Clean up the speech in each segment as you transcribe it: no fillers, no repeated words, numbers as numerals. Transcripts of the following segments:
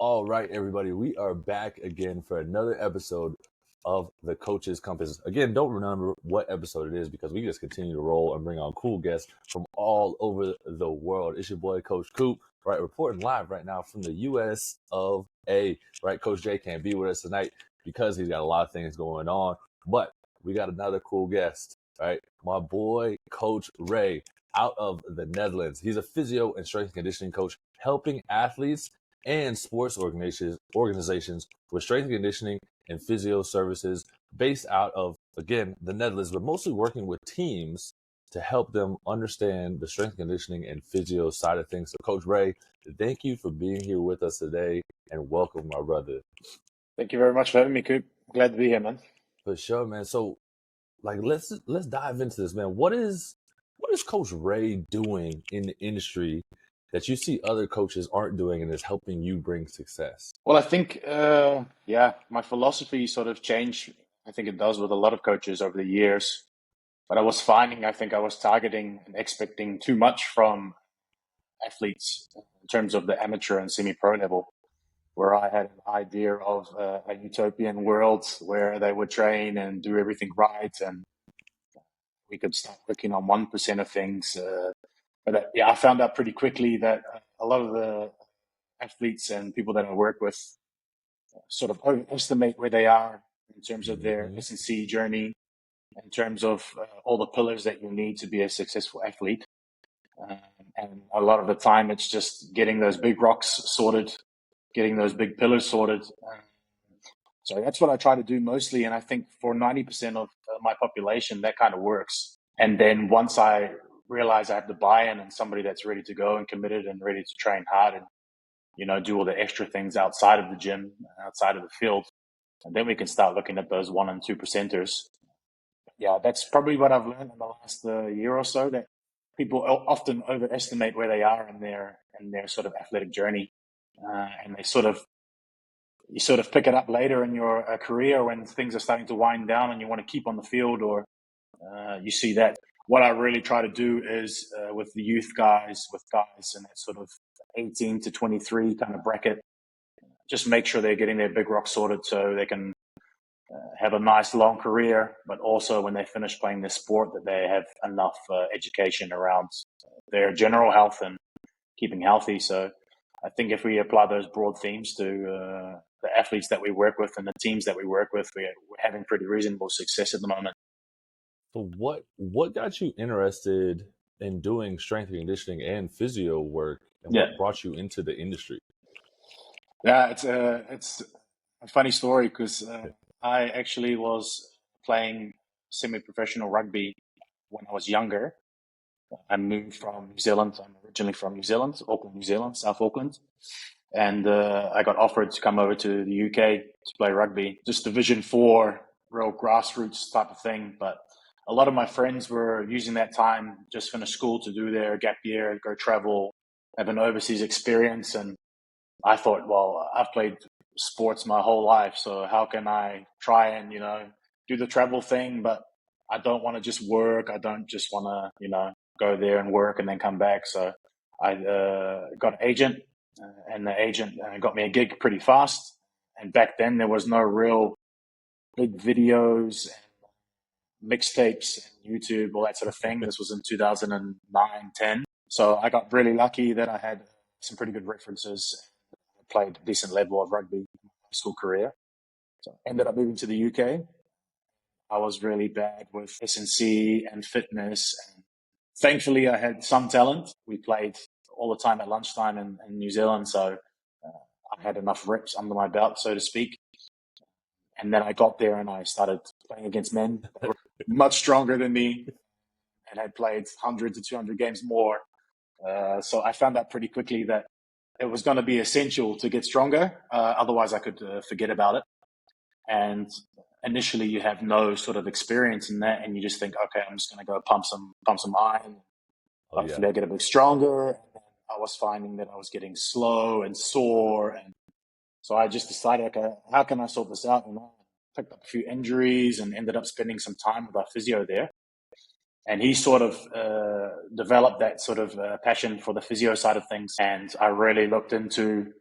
All right, everybody, we are back again for another episode of the Coach's Compass. Again, don't remember what episode it is because we just continue to roll and bring on cool guests from all over the world. It's your boy, Coach Coop, right, reporting live right now from the U.S. of A. Right, Coach J can't be with us tonight because he's got a lot of things going on, but we got another cool guest, right? My boy, Coach Ray, out of the Netherlands. He's a physio and strength and conditioning coach, helping athletes and sports organizations with strength and conditioning and physio services based out of, again, the Netherlands, but mostly working with teams to help them understand the strength and conditioning and physio side of things. So, Coach Ray, thank you for being here with us today and welcome, my brother. Thank you very much for having me, Coop. Glad to be here, man. For sure, man. So, let's dive into this, man. What is Coach Ray doing in the industry that you see other coaches aren't doing and is helping you bring success? Well, I think, my philosophy sort of changed. I think it does with a lot of coaches over the years. But I was finding, I think I was targeting and expecting too much from athletes in terms of the amateur and semi-pro level, where I had an idea of a utopian world where they would train and do everything right, and we could start working on 1% of things. I found out pretty quickly that a lot of the athletes and people that I work with sort of overestimate where they are in terms of their S&C journey, in terms of all the pillars that you need to be a successful athlete. And a lot of the time, it's just getting those big rocks sorted, getting those big pillars sorted. So that's what I try to do mostly. And I think for 90% of my population, that kind of works. And then once I realize I have the buy-in and somebody that's ready to go and committed and ready to train hard and, do all the extra things outside of the gym, outside of the field, and then we can start looking at those 1% and 2%ers. Yeah, that's probably what I've learned in the last year or so, that people often overestimate where they are in their sort of athletic journey, and you sort of pick it up later in your career when things are starting to wind down and you want to keep on the field, or you see that. What I really try to do is with the youth guys, with guys in that sort of 18 to 23 kind of bracket, just make sure they're getting their big rock sorted so they can have a nice long career, but also when they finish playing their sport, that they have enough education around their general health and keeping healthy. So I think if we apply those broad themes to the athletes that we work with and the teams that we work with, we're having pretty reasonable success at the moment. So what got you interested in doing strength and conditioning and physio work, and what brought you into the industry? Yeah, it's a funny story because I actually was playing semi-professional rugby when I was younger. I moved from New Zealand. I'm originally from New Zealand, Auckland, New Zealand, South Auckland. And I got offered to come over to the UK to play rugby, just Division 4, real grassroots type of thing. But a lot of my friends were using that time, just finished school, to do their gap year, go travel, have an overseas experience. And I thought, well, I've played sports my whole life, so how can I try and, do the travel thing? But I don't want to just work. I don't just want to, go there and work and then come back. So I got an agent, and the agent got me a gig pretty fast. And back then there was no real big videos and mixtapes and YouTube, all that sort of thing. This was in 2009, 10. So I got really lucky that I had some pretty good references. I played a decent level of rugby in my high school career. So I ended up moving to the UK. I was really bad with S&C and fitness. And thankfully, I had some talent. We played all the time at lunchtime in New Zealand. So I had enough reps under my belt, so to speak. And then I got there and I started playing against men that were much stronger than me and had played 100 to 200 games more. So I found out pretty quickly that it was going to be essential to get stronger. Otherwise, I could forget about it. And initially, you have no sort of experience in that, and you just think, okay, I'm just going to go pump some iron. Hopefully, I get a bit stronger. And then I was finding that I was getting slow and sore, and so I just decided, okay, how can I sort this out? And I picked up a few injuries and ended up spending some time with our physio there. And he sort of developed that sort of passion for the physio side of things. And I really looked into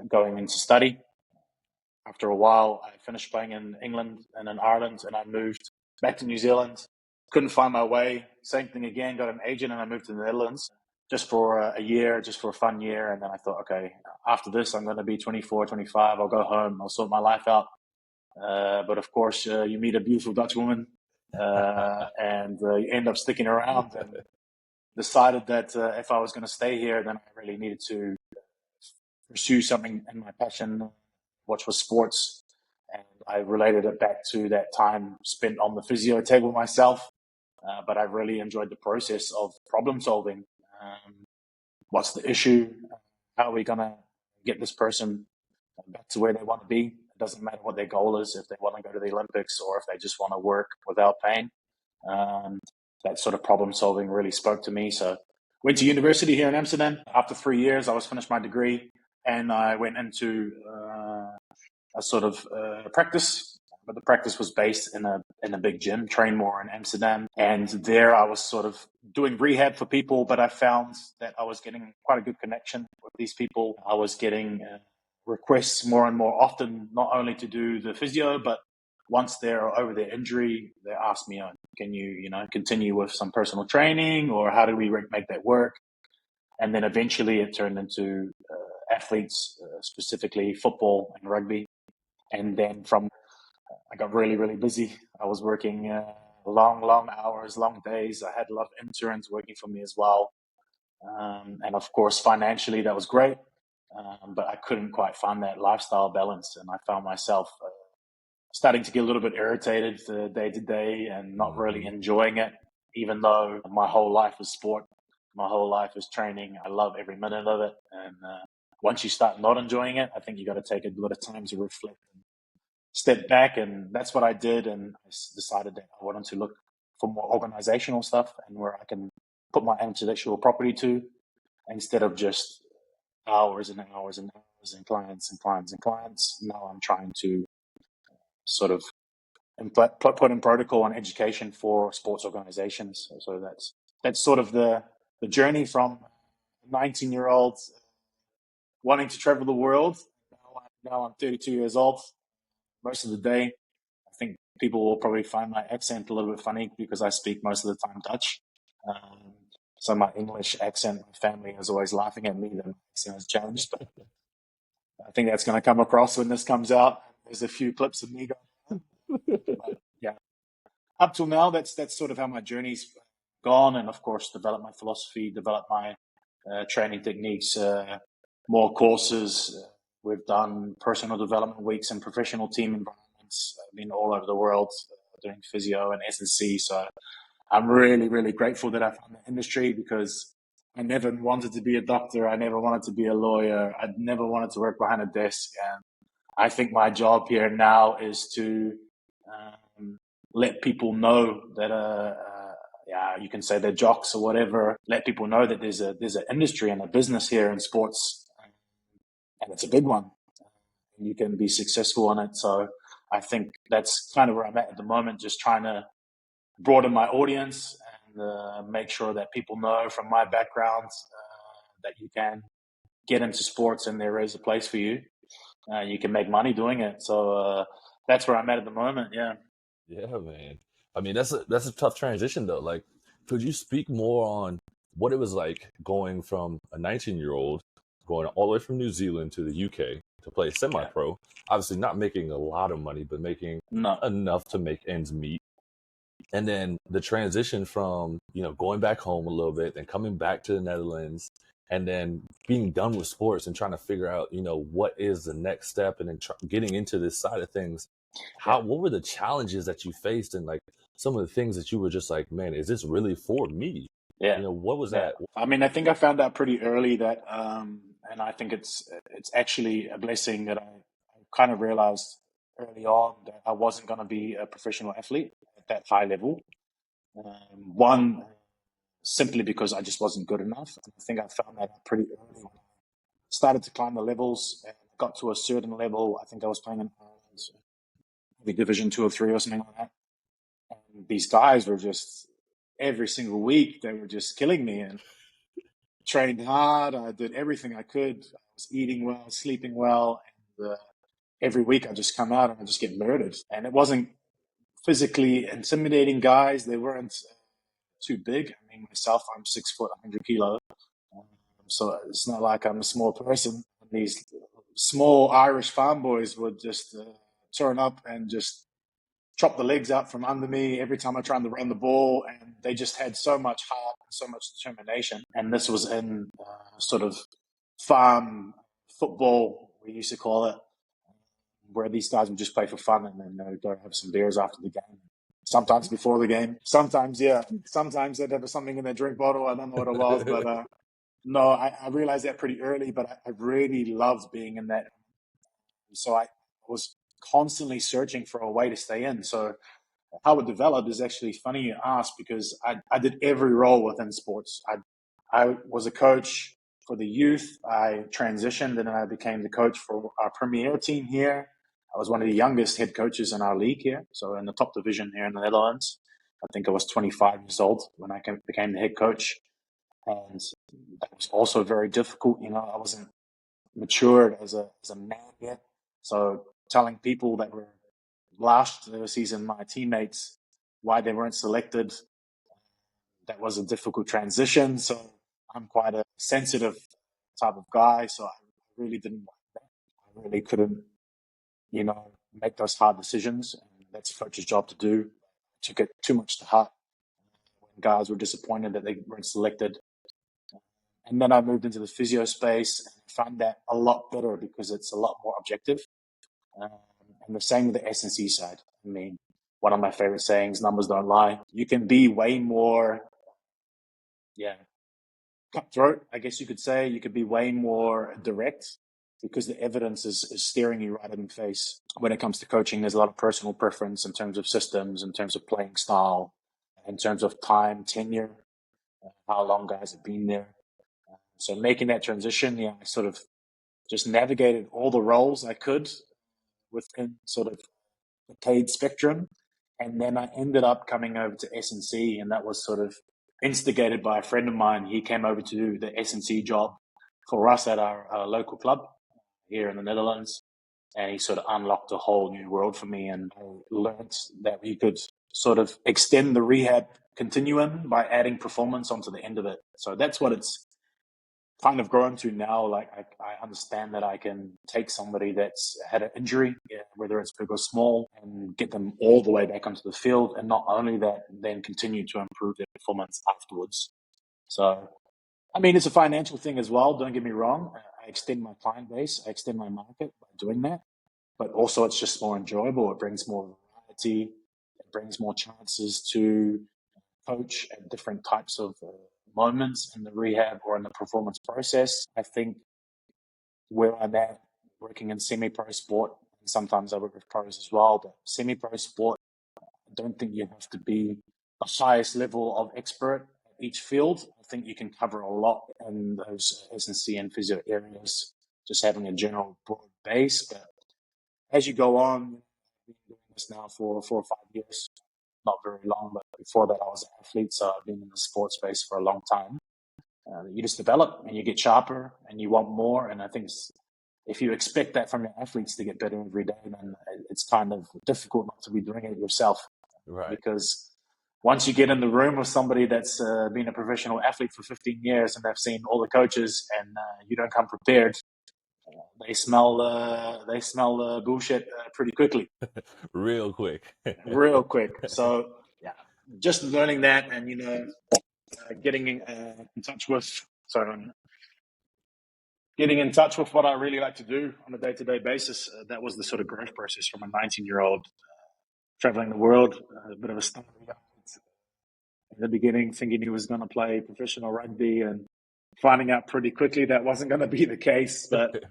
going into study. After a while, I finished playing in England and in Ireland, and I moved back to New Zealand. Couldn't find my way. Same thing again, got an agent, and I moved to the Netherlands just for a year, just for a fun year. And then I thought, okay, after this, I'm going to be 24, 25. I'll go home. I'll sort my life out. But of course, you meet a beautiful Dutch woman, and you end up sticking around, and decided that if I was going to stay here, then I really needed to pursue something in my passion, which was sports. And I related it back to that time spent on the physio table myself. But I really enjoyed the process of problem solving. What's the issue? How are we going to get this person back to where they want to be? It doesn't matter what their goal is, if they want to go to the Olympics or if they just want to work without pain. That sort of problem solving really spoke to me. So went to university here in Amsterdam. After 3 years, I was finished my degree, and I went into a sort of practice. But the practice was based in a big gym, Trainmore in Amsterdam. And there I was sort of doing rehab for people, but I found that I was getting quite a good connection with these people. I was getting requests more and more often, not only to do the physio, but once they're over their injury, they ask me, can you continue with some personal training, or how do we make that work? And then eventually it turned into athletes, specifically football and rugby. And then I got really, really busy. I was working long hours, long days. I had a lot of interns working for me as well. And of course, financially, that was great. But I couldn't quite find that lifestyle balance. And I found myself starting to get a little bit irritated day to day and not really enjoying it, even though my whole life is sport. My whole life is training. I love every minute of it. And once you start not enjoying it, I think you got to take a little time to reflect and step back. And that's what I did. And I decided that I wanted to look for more organizational stuff and where I can put my intellectual property to, instead of just hours and hours and hours and clients and clients and clients. Now I'm trying to sort of put in protocol and education for sports organizations. So that's sort of the journey from 19-year-old wanting to travel the world. Now I'm 32 years old. Most of the day, I think people will probably find my accent a little bit funny because I speak most of the time Dutch. So my English accent, my family is always laughing at me that my accent has changed. But I think that's going to come across when this comes out. There's a few clips of me going. But yeah, up till now, that's sort of how my journey's gone. And of course, develop my philosophy, develop my training techniques, more courses. We've done personal development weeks in professional team environments. I've been all over the world doing physio and S&C. So I'm really, really grateful that I found the industry, because I never wanted to be a doctor. I never wanted to be a lawyer. I never wanted to work behind a desk. And I think my job here now is to let people know that, you can say they're jocks or whatever. Let people know that there's an industry and a business here in sports, and it's a big one. And you can be successful on it. So I think that's kind of where I'm at the moment, just trying to broaden my audience and make sure that people know from my background that you can get into sports and there is a place for you. You can make money doing it. So that's where I'm at the moment. Yeah. Yeah, man. I mean, that's a tough transition though. Like, could you speak more on what it was like going from a 19-year-old going all the way from New Zealand to the UK to play semi-pro? Obviously, not making a lot of money, but making enough to make ends meet. And then the transition from going back home a little bit, and coming back to the Netherlands, and then being done with sports and trying to figure out what is the next step, and then getting into this side of things. What were the challenges that you faced, and like some of the things that you were just like, man, is this really for me? What was that? I mean, I think I found out pretty early that, and I think it's actually a blessing that I kind of realized early on that I wasn't going to be a professional athlete at that high level. One, simply because I just wasn't good enough. And I think I found that out pretty early when I started to climb the levels and got to a certain level. I think I was playing in Ireland, maybe Division 2 or 3 or something like that. And these guys were just, every single week, they were just killing me, and trained hard. I did everything I could. I was eating well, sleeping well, and every week I just come out and I just get murdered. And it wasn't physically intimidating guys. They weren't too big. I mean, myself, I'm 6 foot, 100 kilo. So it's not like I'm a small person. These small Irish farm boys would just turn up and just chop the legs out from under me every time I tried to run the ball. And they just had so much heart and so much determination. And this was in sort of farm football, we used to call it, where these guys would just play for fun and then they'd go have some beers after the game. Sometimes before the game. Sometimes, yeah. Sometimes they'd have something in their drink bottle. I don't know what it was, but no, I realized that pretty early, but I really loved being in that. So I was constantly searching for a way to stay in. So how it developed is actually funny you ask, because I did every role within sports. I was a coach for the youth. I transitioned and I became the coach for our premier team here. I was one of the youngest head coaches in our league here, so in the top division here in the Netherlands. I think I was 25 years old when I became the head coach. And that was also very difficult. You know, I wasn't matured as a man yet. So telling people that were last season, my teammates, why they weren't selected, that was a difficult transition. So I'm quite a sensitive type of guy. So I really didn't like that. I really couldn't, you know, make those hard decisions. And that's a coach's job to do. I took it too much to heart when guys were disappointed that they weren't selected. And then I moved into the physio space and found that a lot better because it's a lot more objective. Um, and the same with the S&C side. I mean, one of my favorite sayings, numbers don't lie. You can be way more, cutthroat, I guess you could say. You could be way more direct because the evidence is staring you right in the face. When it comes to coaching, there's a lot of personal preference in terms of systems, in terms of playing style, in terms of time, tenure, how long guys have been there. So making that transition, I sort of just navigated all the roles I could within sort of the paid spectrum. And then I ended up coming over to S&C, and that was sort of instigated by a friend of mine. He came over to do the S&C job for us at our local club here in the Netherlands. And he sort of unlocked a whole new world for me. And I learned that we could sort of extend the rehab continuum by adding performance onto the end of it. So that's what it's kind of grown to now. Like I understand that I can take somebody that's had an injury, whether it's big or small, and get them all the way back onto the field. And not only that, then continue to improve their performance afterwards. So, I mean, it's a financial thing as well. Don't get me wrong. I extend my client base. I extend my market by doing that. But also it's just more enjoyable. It brings more variety. It brings more chances to coach at different types of moments in the rehab or in the performance process. I think where I'm at, working in semi-pro sport, and sometimes I work with pros as well, but semi-pro sport, I don't think you have to be the highest level of expert at each field. I think you can cover a lot in those S&C and physio areas, just having a general broad base. But as you go on, I've been doing this now for 4 or 5 years, not very long, but before that I was an athlete, so I've been in the sports space for a long time. You just develop and you get sharper and you want more. And I think if you expect that from your athletes to get better every day, then it's kind of difficult not to be doing it yourself. Right. Because once you get in the room with somebody that's been a professional athlete for 15 years and they've seen all the coaches and you don't come prepared, they smell bullshit pretty quickly. Real quick. Real quick. So yeah, just learning that and getting in touch with getting in touch with what I really like to do on a day-to-day basis. That was the sort of growth process from a 19-year-old traveling the world, a bit of a story in the beginning, thinking he was going to play professional rugby and finding out pretty quickly that wasn't going to be the case. But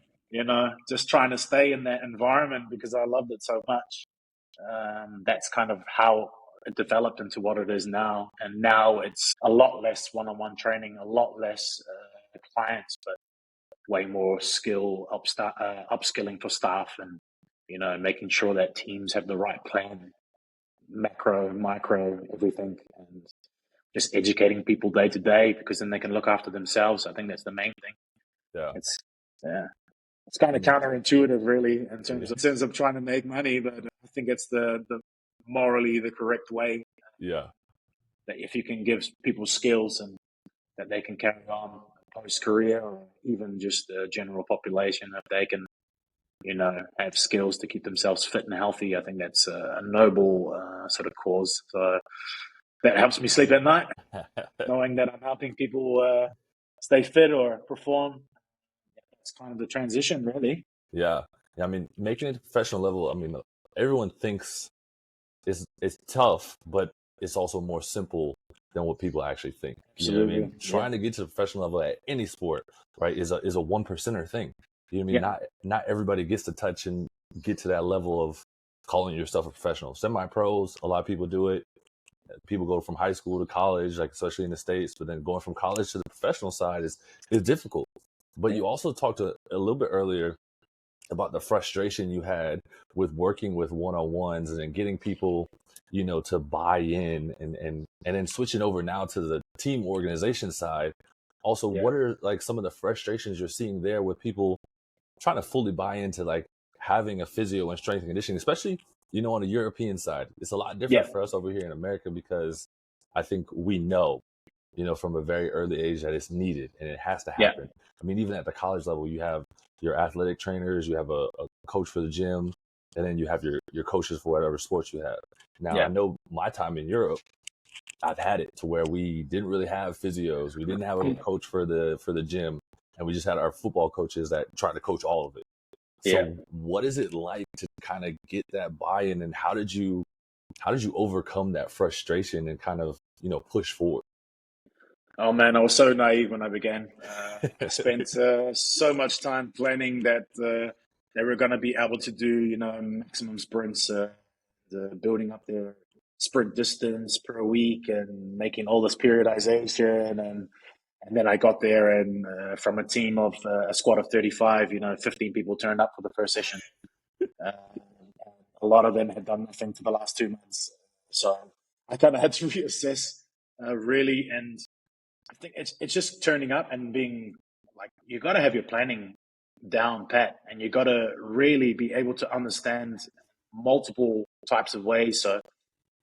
just trying to stay in that environment because I loved it so much. That's kind of how it developed into what it is now. And now it's a lot less one-on-one training, a lot less clients, but way more upskilling for staff and, making sure that teams have the right plan, macro, micro, everything. And just educating people day to day because then they can look after themselves. I think that's the main thing. Yeah. Yeah. It's kind of counterintuitive, really, in Yeah. terms of trying to make money, but I think it's the morally the correct way. Yeah. That if you can give people skills and that they can carry on post career, or even just the general population, if they can, have skills to keep themselves fit and healthy, I think that's a noble sort of cause. So that helps me sleep at night, knowing that I'm helping people stay fit or perform. It's kind of the transition, really. Yeah. I mean, making it professional level, I mean, everyone thinks it's tough, but it's also more simple than what people actually think. You know what I Absolutely. mean? Yeah. Trying to get to the professional level at any sport, right, is a one percenter thing. You know what I mean? Yeah. Not everybody gets to touch and get to that level of calling yourself a professional. Semi pros, a lot of people do it. People go from high school to college, like especially in the States, but then going from college to the professional side is difficult. But Yeah. you also talked a little bit earlier about the frustration you had with working with one-on-ones and then getting people, to buy in and then switching over now to the team organization side. Also, Yeah. what are like some of the frustrations you're seeing there with people trying to fully buy into like having a physio and strength and conditioning, especially, on the European side? It's a lot Yeah. different for us over here in America because I think we know, from a very early age that it's needed and it has to Yeah. happen. I mean, even at the college level, you have your athletic trainers, you have a coach for the gym, and then you have your coaches for whatever sports you have. Now, I Yeah. know my time in Europe, I've had it to where we didn't really have physios, we didn't have a coach for the gym, and we just had our football coaches that tried to coach all of it. Yeah. So, what is it like to kind of get that buy-in, and how did you overcome that frustration and kind of push forward? Oh man, I was so naive when I began. I spent so much time planning that they were going to be able to do, maximum sprints, building up their sprint distance per week and making all this periodization. And then I got there, and from a team of a squad of 35, 15 people turned up for the first session. Uh, a lot of them had done nothing for the last 2 months. So I kind of had to reassess really. And I think it's just turning up and being like, you got to have your planning down pat, and you got to really be able to understand multiple types of ways. So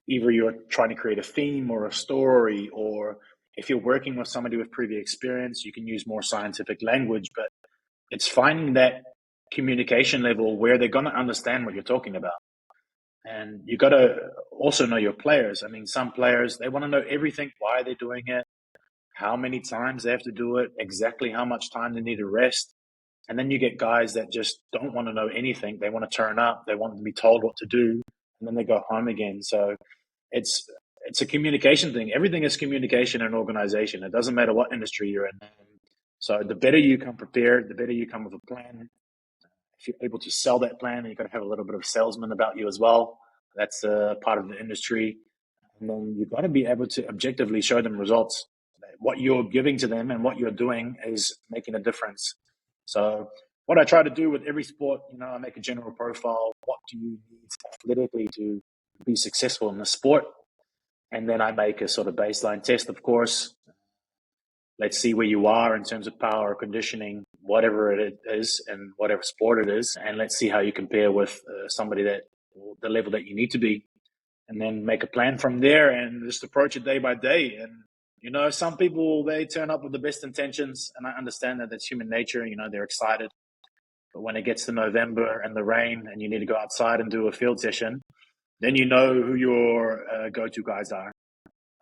either you're trying to create a theme or a story, or if you're working with somebody with previous experience, you can use more scientific language. But it's finding that communication level where they're going to understand what you're talking about. And you got to also know your players. I mean, some players, they want to know everything, why they're doing it, how many times they have to do it, exactly how much time they need to rest. And then you get guys that just don't want to know anything. They want to turn up, they want to be told what to do, and then they go home again. So it's it's a communication thing. Everything is communication and organization. It doesn't matter what industry you're in. So the better you come prepared, the better you come with a plan. If you're able to sell that plan, you've got to have a little bit of salesman about you as well. That's part of the industry. And then you've got to be able to objectively show them results. What you're giving to them and what you're doing is making a difference. So what I try to do with every sport, I make a general profile. What do you need athletically to be successful in the sport? And then I make a sort of baseline test, of course. Let's see where you are in terms of power, conditioning, whatever it is, and whatever sport it is. And let's see how you compare with somebody that the level that you need to be, and then make a plan from there and just approach it day by day. And, some people, they turn up with the best intentions, and I understand that that's human nature. They're excited. But when it gets to November and the rain and you need to go outside and do a field session, then you know who your go-to guys are.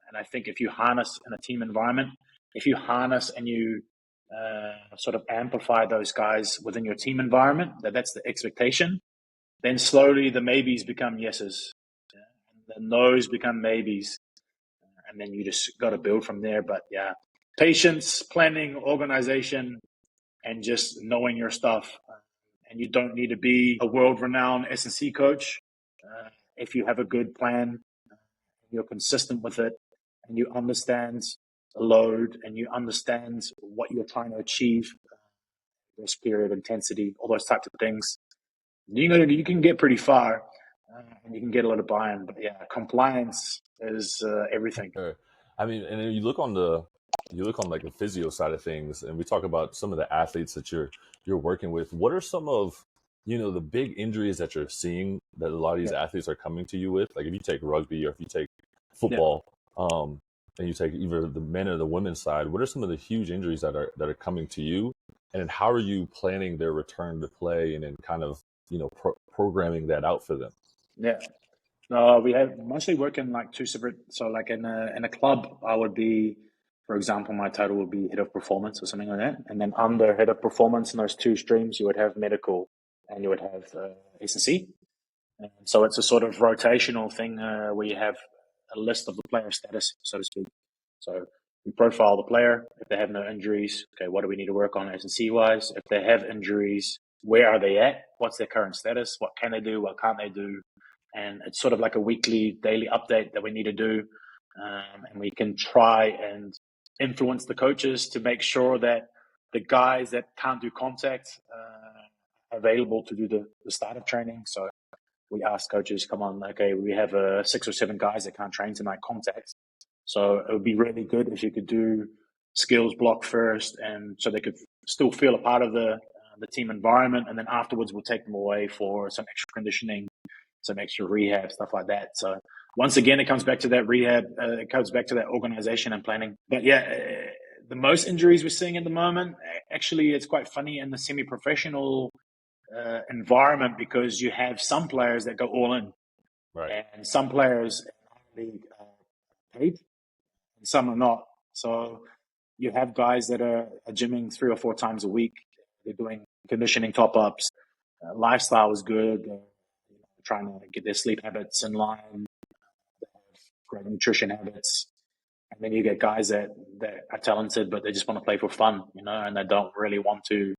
And I think if you harness in a team environment, if you harness and you sort of amplify those guys within your team environment, that's the expectation, then slowly the maybes become yeses. And the no's become maybes. And then you just got to build from there. But yeah, patience, planning, organization, and just knowing your stuff. And you don't need to be a world-renowned S&C coach. If you have a good plan, you're consistent with it, and you understand the load, and you understand what you're trying to achieve, this period, intensity, all those types of things, you can get pretty far, and you can get a lot of buy-in. But yeah, compliance is everything. Sure. I mean, and then you look on you look on like the physio side of things, and we talk about some of the athletes that you're working with. What are some of the big injuries that you're seeing that a lot of these Yeah, athletes are coming to you with? Like if you take rugby or if you take yeah. football, and you take either the men or the women's side, what are some of the huge injuries that are coming to you, and then how are you planning their return to play, and then kind of programming that out for them? Yeah. We have mostly work in like two separate. So, like in a club, I would be, for example, my title would be head of performance or something like that, and then under head of performance in those two streams, you would have medical and you would have S&C. And so it's a sort of rotational thing where you have a list of the player status, so to speak. So we profile the player. If they have no injuries, okay, what do we need to work on S&C wise? If they have injuries, where are they at? What's their current status? What can they do? What can't they do? And it's sort of like a weekly, daily update that we need to do. And we can try and influence the coaches to make sure that the guys that can't do contact are available to do the startup training. So we ask coaches, come on, okay, we have 6 or 7 guys that can't train tonight contact. So it would be really good if you could do skills block first, and so they could still feel a part of the team environment. And then afterwards, we'll take them away for some extra conditioning, some extra rehab, stuff like that. So once again, it comes back to that rehab. It comes back to that organization and planning. But yeah, the most injuries we're seeing at the moment, actually, it's quite funny in the semi-professional environment, because you have some players that go all in, Right. and some players in our league are paid, and some are not. So you have guys that are gymming 3 or 4 times a week. They're doing conditioning top ups. Lifestyle is good. Trying to get their sleep habits in line. They have great nutrition habits. And then you get guys that are talented, but they just want to play for fun, and they don't really want to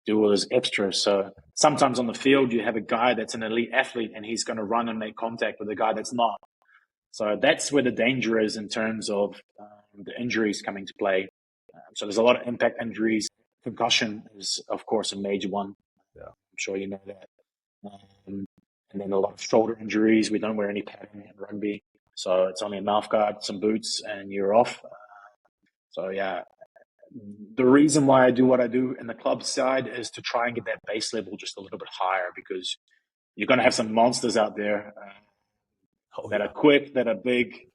do all those extras. So sometimes on the field, you have a guy that's an elite athlete and he's going to run and make contact with a guy that's not. So that's where the danger is in terms of the injuries coming to play. So there's a lot of impact injuries. Concussion is, of course, a major one. Yeah. I'm sure you know that. And then a lot of shoulder injuries. We don't wear any padding in rugby. So it's only a mouth guard, some boots, and you're off. So yeah, the reason why I do what I do in the club side is to try and get that base level just a little bit higher, because you're going to have some monsters out there Oh that are yeah. quick, that are big.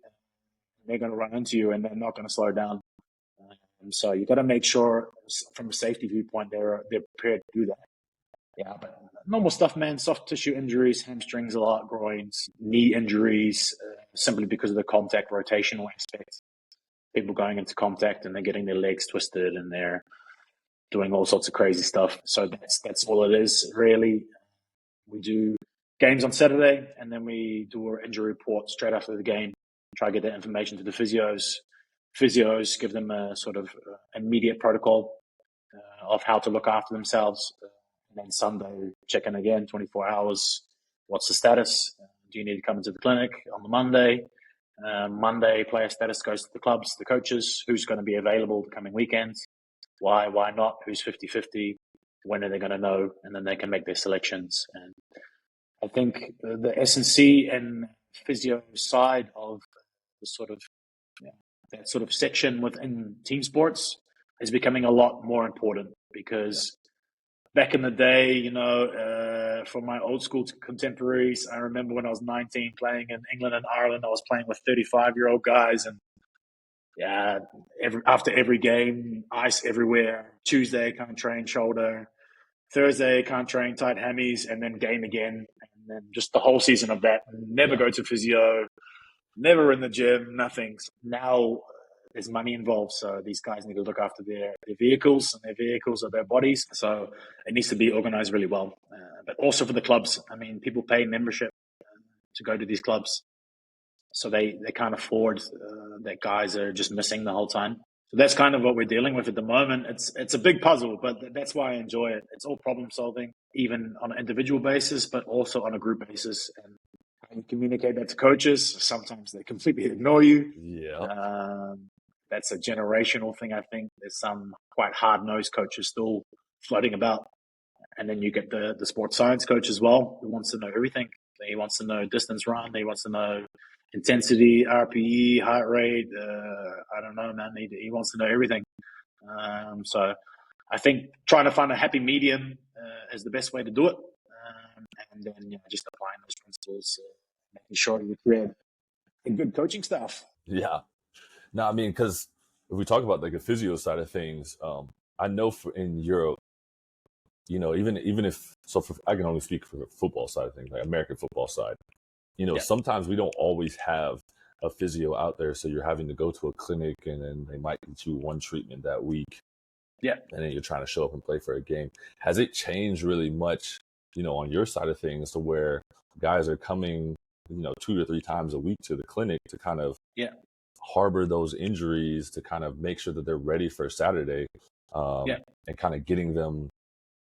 They're going to run into you and they're not going to slow down. So you got to make sure, from a safety viewpoint, they're prepared to do that. Yeah, but normal stuff, man. Soft tissue injuries, hamstrings a lot, groins, knee injuries, simply because of the contact rotational aspect. People going into contact and they're getting their legs twisted and they're doing all sorts of crazy stuff. So that's all it is, really. We do games on Saturday, and then we do our injury report straight after the game. Try to get that information to the physios. Physios give them a sort of immediate protocol of how to look after themselves. And then Sunday, check in again, 24 hours. What's the status? Do you need to come into the clinic on the Monday? Monday, player status goes to the clubs, the coaches, who's going to be available the coming weekends. Why not? Who's 50-50? When are they going to know? And then they can make their selections. And I think the S&C and physio side of the sort of that sort of section within team sports is becoming a lot more important, because back in the day, for my old school contemporaries, I remember when I was 19 playing in England and Ireland, I was playing with 35-year-old guys, and yeah, after every game, ice everywhere. Tuesday, can't train shoulder. Thursday, can't train tight hammies, and then game again. And then just the whole season of that. Never Yeah. go to physio, never in the gym, nothing. Now there's money involved, so these guys need to look after their vehicles, and their vehicles are their bodies. So it needs to be organized really well. But also for the clubs, I mean, people pay membership to go to these clubs, so they can't afford that guys are just missing the whole time. So that's kind of what we're dealing with at the moment. It's a big puzzle, but that's why I enjoy it. It's all problem solving, even on an individual basis, but also on a group basis. And how you communicate that to coaches, sometimes they completely ignore you. Yeah. That's a generational thing, I think. There's some quite hard-nosed coaches still floating about. And then you get the sports science coach as well, who wants to know everything. He wants to know distance run. He wants to know intensity, RPE, heart rate. I don't know, man. He wants to know everything. So I think trying to find a happy medium is the best way to do it. And then just applying those principles, making sure you create a good coaching staff. Yeah. No, I mean, because if we talk about like the physio side of things, I know in Europe, even if so, I can only speak for the football side of things, like American football side. Yeah. Sometimes we don't always have a physio out there, so you're having to go to a clinic, and then they might get you one treatment that week. Yeah. And then you're trying to show up and play for a game. Has it changed really much, on your side of things, to where guys are coming, 2 to 3 times a week to the clinic to kind of harbor those injuries, to kind of make sure that they're ready for Saturday, and kind of getting them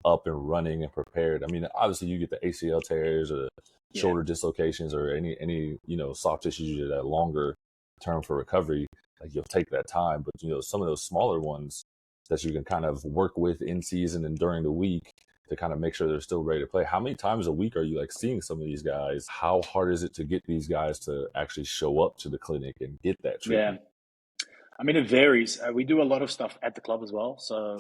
up and running and prepared? I mean, obviously you get the ACL tears or the shoulder dislocations or any soft tissues that are longer term for recovery. Like, you'll take that time, but some of those smaller ones that you can kind of work with in season and during the week to kind of make sure they're still ready to play. How many times a week are you like seeing some of these guys? How hard is it to get these guys to actually show up to the clinic and get that treatment? Yeah. I mean, it varies. We do a lot of stuff at the club as well. So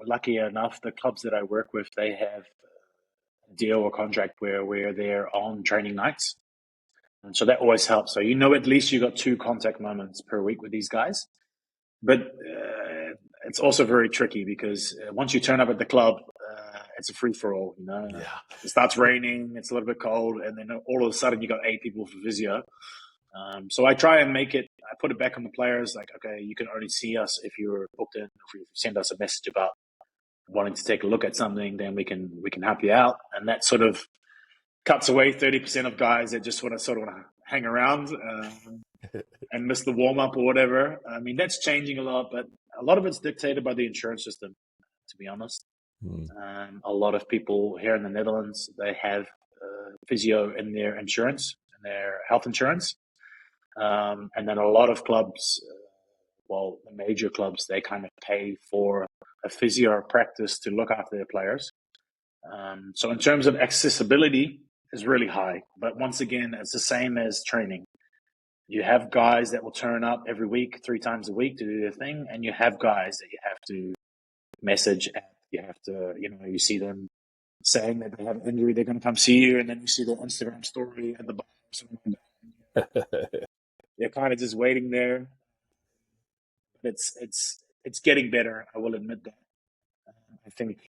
lucky enough, the clubs that I work with, they have a deal or contract where we're there on training nights. And so that always helps. So at least you got 2 contact moments per week with these guys. But it's also very tricky because once you turn up at the club, it's a free-for-all, Yeah. It starts raining, it's a little bit cold, and then all of a sudden you got 8 people for physio. So I try and I put it back on the players, like, okay, you can only see us if you're booked in. If you send us a message about wanting to take a look at something, then we can help you out. And that sort of cuts away 30% of guys that just want to hang around and miss the warm-up or whatever. I mean, that's changing a lot, but a lot of it's dictated by the insurance system, to be honest. A lot of people here in the Netherlands, they have physio in their insurance, in their health insurance. And then a lot of clubs, the major clubs, they kind of pay for a physio practice to look after their players. So in terms of accessibility, is really high. But once again, it's the same as training. You have guys that will turn up every week, 3 times a week to do their thing, and you have guys that you have to message at. You have to, you see them saying that they have an injury, they're going to come see you, and then you see their Instagram story at the bottom. You're kind of just waiting there. But it's getting better, I will admit that. I think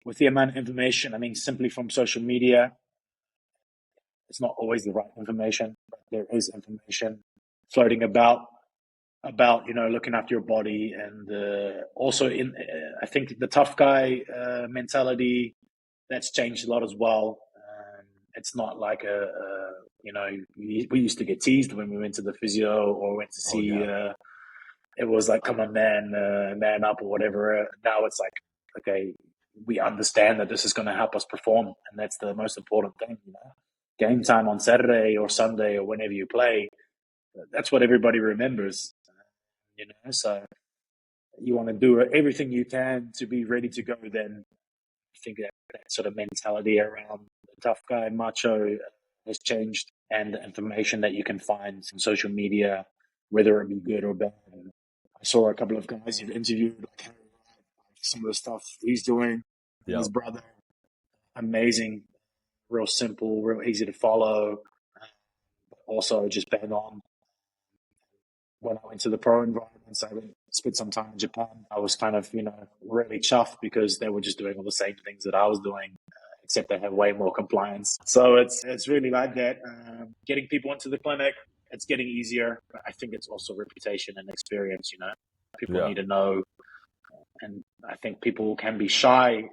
with the amount of information, I mean, simply from social media, it's not always the right information, but there is information floating about looking after your body, and also I think the tough guy mentality, that's changed a lot as well. It's not like we used to get teased when we went to the physio or went to see. It was like, come on, man up or whatever. Now it's like, okay, we understand that this is going to help us perform, and that's the most important thing. Game time on Saturday or Sunday or whenever you play, that's what everybody remembers. So you want to do everything you can to be ready to go. Then I think that sort of mentality around the tough guy macho has changed, and the information that you can find on social media, whether it be good or bad. I saw a couple of guys you've interviewed, like some of the stuff he's doing, and his brother. Amazing, real simple, real easy to follow. Also, just bang on. When I went to the pro environments, I spent some time in Japan. I was kind of, really chuffed because they were just doing all the same things that I was doing, except they have way more compliance. So it's really like that. Getting people into the clinic, it's getting easier. But I think it's also reputation and experience. People need to know, and I think people can be shy.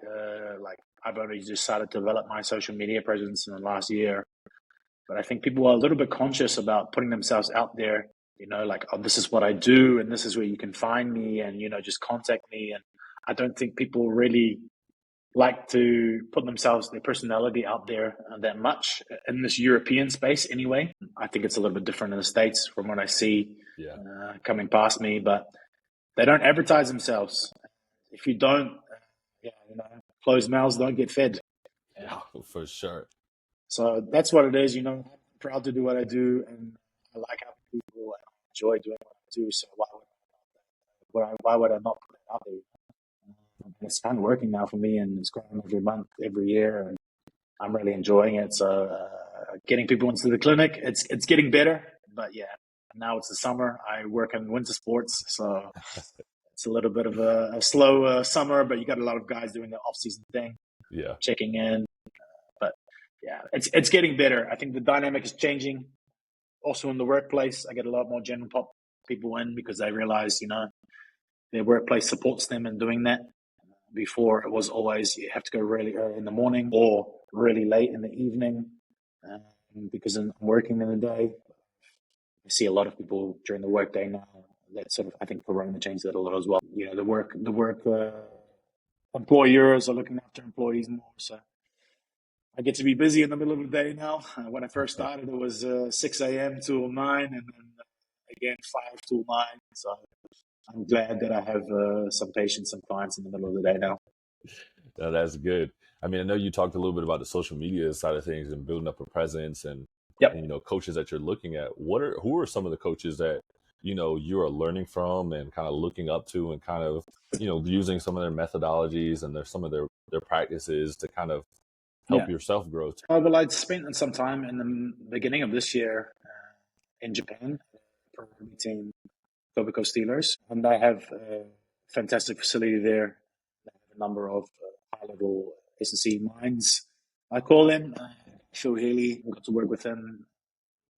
Like, I've only just started to develop my social media presence in the last year, but I think people are a little bit conscious about putting themselves out there. Like, oh, this is what I do, and this is where you can find me, and just contact me. And I don't think people really like to put their personality out there that much in this European space anyway. I think it's a little bit different in the States from what I see coming past me, but they don't advertise themselves. If you don't, closed mouths don't get fed. Yeah, for sure. So that's what it is. I'm proud to do what I do, and I like helping people and I enjoy doing what I do. So why would I not put it out there? And it's kind of working now for me, and it's growing every month, every year, and I'm really enjoying it. So getting people into the clinic, it's getting better. But yeah, now it's the summer. I work in winter sports, so it's a little bit of a slow summer. But you got a lot of guys doing the off season thing, Yeah. checking in. But yeah, it's getting better. I think the dynamic is changing. Also in the workplace, I get a lot more general pop people in because they realize, their workplace supports them in doing that. Before it was always you have to go really early in the morning or really late in the evening because I'm working in the day. I see a lot of people during the workday now. That sort of, I think Corona changed that a lot as well. The work employers are looking after employees more. So I get to be busy in the middle of the day now. When I first started, it was 6 a.m. till 9, and then again 5 till 9. So I'm glad that I have some patients and clients in the middle of the day now. No, that's good. I mean, I know you talked a little bit about the social media side of things and building up a presence and Yep. coaches that you're looking at. Who are some of the coaches that you are learning from and kind of looking up to and kind of using some of their methodologies and some of their practices to kind of help Yeah. yourself grow too? Well, I'd spent some time in the beginning of this year in Japan, for a rugby team, Tobacco Steelers, and I have a fantastic facility there. They have a number of high-level S&C minds, I call them. Phil Healy, I got to work with them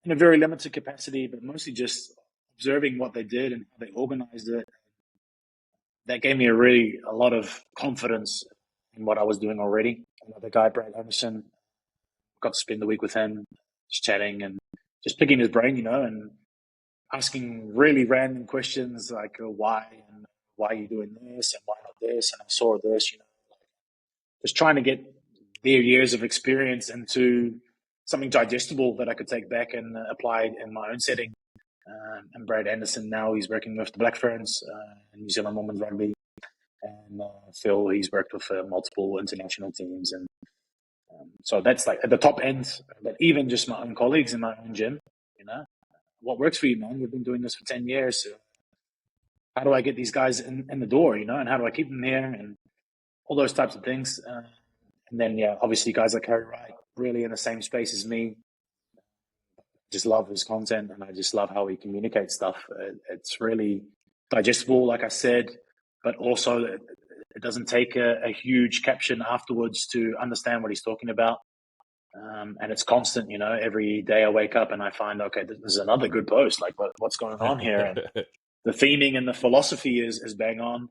in a very limited capacity, but mostly just observing what they did and how they organized it. That gave me a lot of confidence in what I was doing already. Another guy, Brad Anderson, got to spend the week with him, just chatting and just picking his brain, and asking really random questions like why and why are you doing this and why not this and I saw this, just trying to get their years of experience into something digestible that I could take back and apply in my own setting. And Brad Anderson now he's working with the Black Ferns in New Zealand Women's Rugby, and Phil he's worked with multiple international teams, and so that's like at the top end. But even just my own colleagues in my own gym, what works for you, man? We've been doing this for 10 years. So how do I get these guys in the door, and how do I keep them here and all those types of things. And then, yeah, obviously guys like Harry Wright, really in the same space as me. Just love his content and I just love how he communicates stuff. It's really digestible, like I said, but also it doesn't take a huge caption afterwards to understand what he's talking about. And it's constant, every day I wake up and I find, okay, this is another good post. Like what's going on here? And the theming and the philosophy is bang on.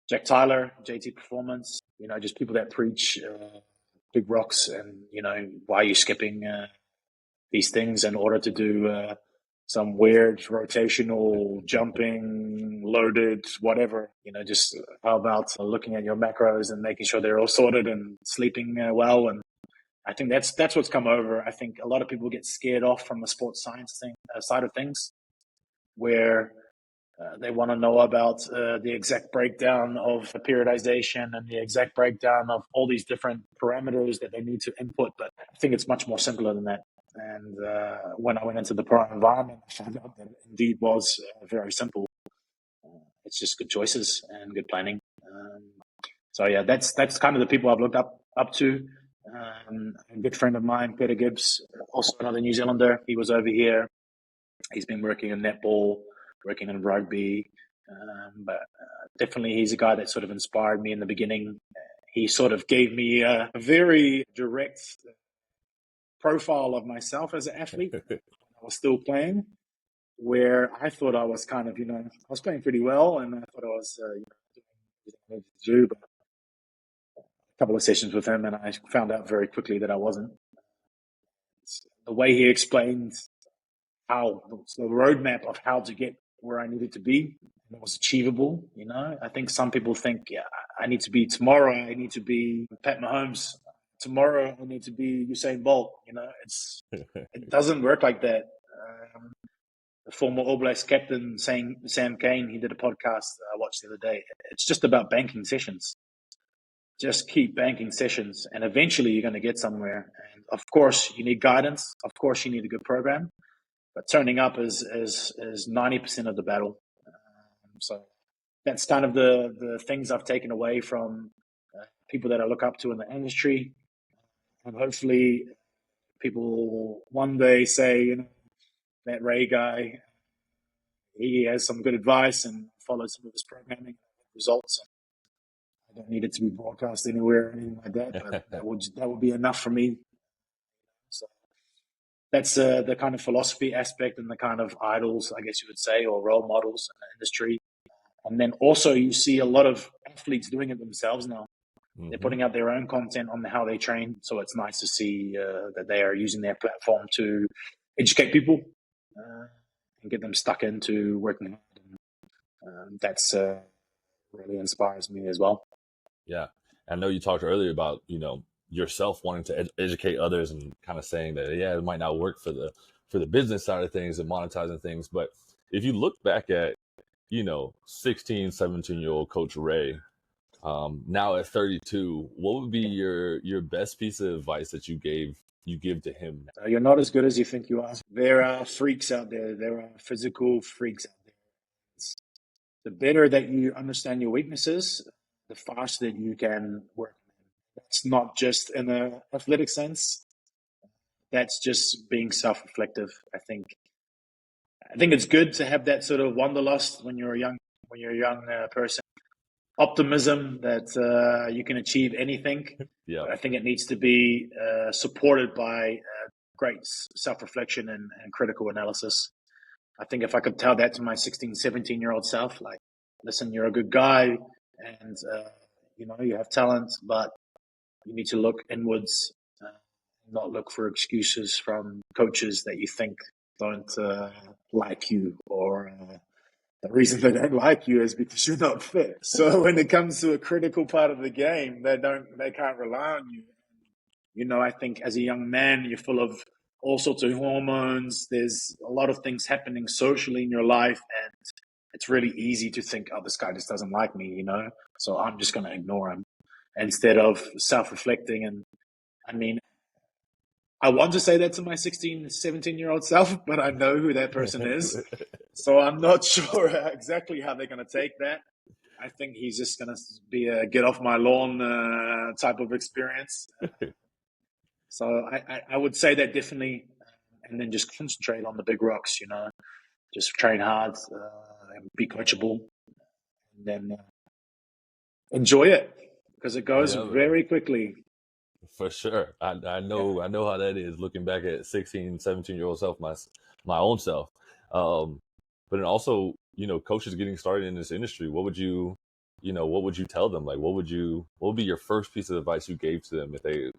Jack Tyler, JT Performance, just people that preach big rocks and, why are you skipping these things in order to do some weird rotational jumping, loaded, whatever, just how about looking at your macros and making sure they're all sorted and sleeping well. And I think that's what's come over. I think a lot of people get scared off from the sports science side of things where they want to know about the exact breakdown of periodization and the exact breakdown of all these different parameters that they need to input. But I think it's much more simpler than that. And when I went into the pro environment, I found out that it indeed was very simple. It's just good choices and good planning. So yeah, that's kind of the people I've looked up to. A good friend of mine, Peter Gibbs, also another New Zealander. He was over here. He's been working in netball, working in rugby, but definitely he's a guy that sort of inspired me in the beginning. He sort of gave me a very direct profile of myself as an athlete. I was still playing, where I thought I was kind of, I was playing pretty well, and I thought I was doing everything I needed to do. But a couple of sessions with him, and I found out very quickly that I wasn't. The way he explained how the roadmap of how to get where I needed to be, and it was achievable. I think some people think, yeah, I need to be tomorrow. I need to be Pat Mahomes. Tomorrow I need to be Usain Bolt. It doesn't work like that. The former All Blacks captain saying Sam Kane, he did a podcast I watched the other day. It's just about banking sessions. Just keep banking sessions, and eventually you're going to get somewhere. And of course, you need guidance. Of course, you need a good program. but turning up is 90% of the battle. So that's kind of the things I've taken away from people that I look up to in the industry, and hopefully people will one day say, that Ray guy, he has some good advice and follow some of his programming results. I don't need it to be broadcast anywhere or anything like that, but that would be enough for me. So that's the kind of philosophy aspect and the kind of idols, I guess you would say, or role models in the industry. And then also you see a lot of athletes doing it themselves now. They're putting out their own content on how they train. So it's nice to see that they are using their platform to educate people and get them stuck into working hard. And that's really inspires me as well. Yeah. I know you talked earlier about, yourself wanting to educate others and kind of saying that, yeah, it might not work for the business side of things and monetizing things. But if you look back at, 16, 17-year-old Coach Ray, now at 32, what would be your best piece of advice that you give to him? You're not as good as you think you are. There are freaks out there. There are physical freaks out there. The better that you understand your weaknesses, the faster you can work. That's not just in an athletic sense. That's just being self-reflective. I think it's good to have that sort of wanderlust when you're a young person. Optimism that you can achieve anything. Yeah. But I think it needs to be supported by great self-reflection and critical analysis. I think if I could tell that to my 16, 17-year-old self, like, listen, you're a good guy and, you have talent, but you need to look inwards, not look for excuses from coaches that you think don't like you, or the reason they don't like you is because you're not fit. So when it comes to a critical part of the game, they can't rely on you. I think as a young man, you're full of all sorts of hormones. There's a lot of things happening socially in your life, and it's really easy to think, oh, this guy just doesn't like me, so I'm just going to ignore him, instead of self-reflecting. And I mean, I want to say that to my 16, 17-year-old self, but I know who that person is. So I'm not sure exactly how they're going to take that. I think he's just going to be a get off my lawn type of experience. So I would say that definitely, and then just concentrate on the big rocks, just train hard, and be coachable, and then enjoy it, because it goes very quickly. For sure. I know how that is, looking back at 16, 17-year-old self, my own self. But then also, coaches getting started in this industry, what would you tell them? Like, what would be your first piece of advice you gave to them if they,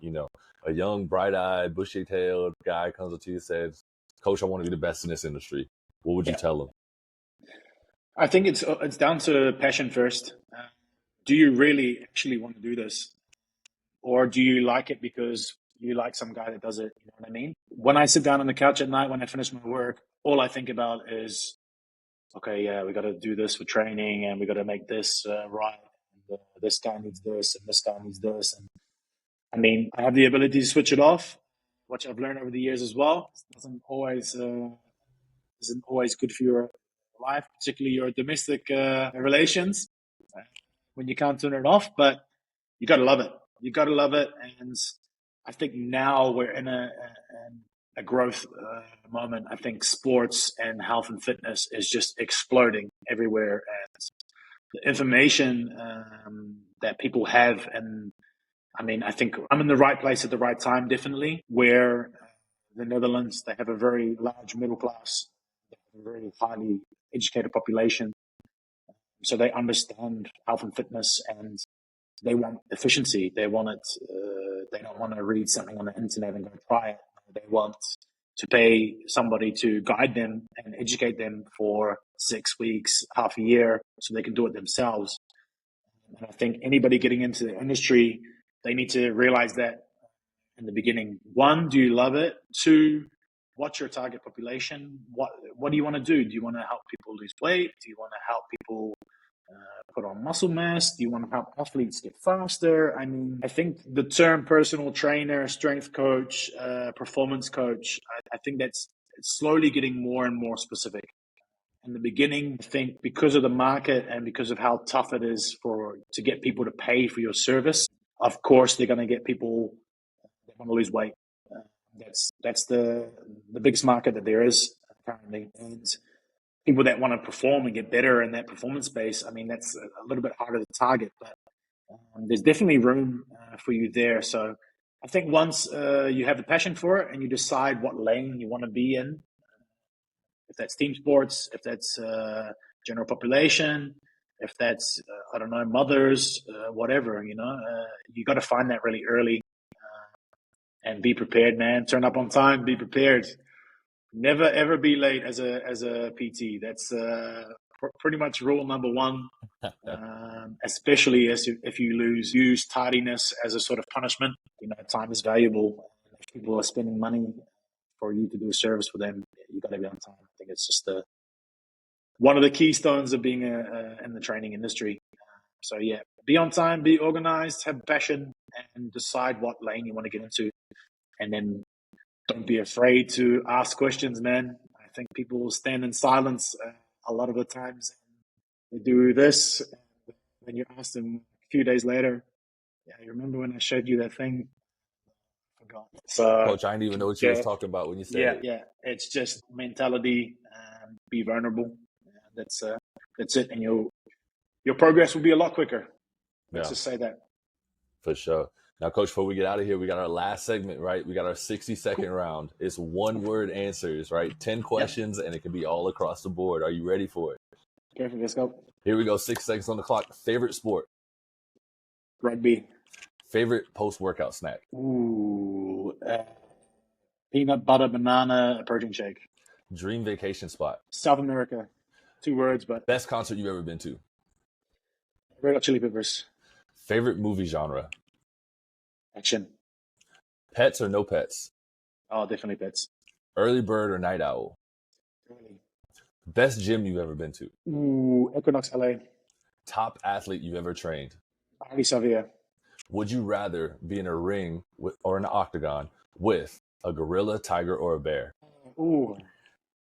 a young, bright-eyed, bushy-tailed guy comes up to you and says, Coach, I want to be the best in this industry. What would you tell them? I think it's down to passion first. Do you really actually want to do this? Or do you like it because you like some guy that does it? You know what I mean? When I sit down on the couch at night, when I finish my work, all I think about is, okay, yeah, we got to do this for training, and we got to make this right. And, this guy needs this, and this guy needs this. And I mean, I have the ability to switch it off, which I've learned over the years as well. It isn't always good for your life, particularly your domestic relations, when you can't turn it off. But you got to love it. You got to love it. And I think now we're in a growth moment. I think sports and health and fitness is just exploding everywhere. And the information that people have, and I mean, I think I'm in the right place at the right time, definitely, where the Netherlands, they have a very large middle class, they have a very highly educated population. So they understand health and fitness, and they want efficiency. They want it. They don't want to read something on the internet and go try it. They want to pay somebody to guide them and educate them for 6 weeks, half a year, so they can do it themselves. And I think anybody getting into the industry, they need to realize that in the beginning. 1, do you love it? 2, what's your target population? What do you want to do? Do you want to help people lose weight? Do you want to help people put on muscle mass? Do you want to help athletes get faster? I mean, I think the term personal trainer, strength coach, performance coach, I think that's it's slowly getting more and more specific. In the beginning, I think because of the market and because of how tough it is to get people to pay for your service, of course they're going to get people that want to lose weight. That's the biggest market that there is currently, and people that want to perform and get better in that performance space. I mean, that's a little bit harder to target, but there's definitely room for you there. So I think once you have the passion for it and you decide what lane you want to be in, if that's team sports, if that's general population, if that's I don't know, mothers, whatever, you got to find that really early and be prepared, man. Turn up on time, be prepared. Never ever be late as a PT. That's pretty much rule number one. Especially if you use tardiness as a sort of punishment. Time is valuable. If people are spending money for you to do a service for them, you got to be on time. I think it's just one of the keystones of being in the training industry. So yeah, be on time, be organized, have passion, and decide what lane you want to get into, and then don't be afraid to ask questions, man. I think people stand in silence a lot of the times. They do this, and when you ask them a few days later, yeah, you remember when I showed you that thing? I forgot. So, Coach, I didn't even know what you was talking about when you said it. Yeah. It's just mentality. Be vulnerable. That's it, and your progress will be a lot quicker. Let's just say that. For sure. Now, Coach, before we get out of here, we got our last segment, right? We got our 60-second round. It's one-word answers, right? 10 questions, and it can be all across the board. Are you ready for it? Perfect. Let's go. Here we go. 6 seconds on the clock. Favorite sport? Rugby. Favorite post-workout snack? Ooh, peanut butter banana protein shake. Dream vacation spot? South America. 2 words, but Best concert you've ever been to? Red Hot Chili Peppers. Favorite movie genre? Action. Pets or no pets? Oh, definitely pets. Early bird or night owl? Early. Best gym you've ever been to? Ooh, Equinox LA. Top athlete you've ever trained? Ali Savia. Would you rather be in a ring or an octagon with a gorilla, tiger, or a bear? Ooh,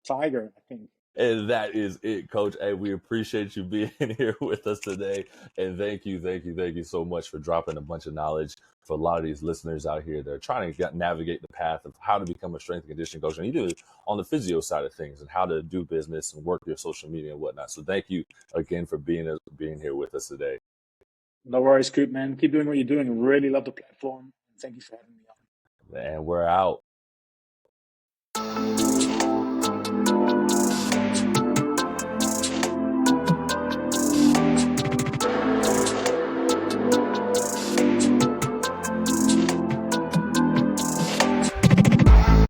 tiger, I think. And that is it, Coach. Hey, we appreciate you being here with us today. And thank you so much for dropping a bunch of knowledge for a lot of these listeners out here that are trying to navigate the path of how to become a strength and conditioning coach. And you do it on the physio side of things and how to do business and work your social media and whatnot. So thank you again for being here with us today. No worries, Coop, man. Keep doing what you're doing. Really love the platform. Thank you for having me on. And we're out.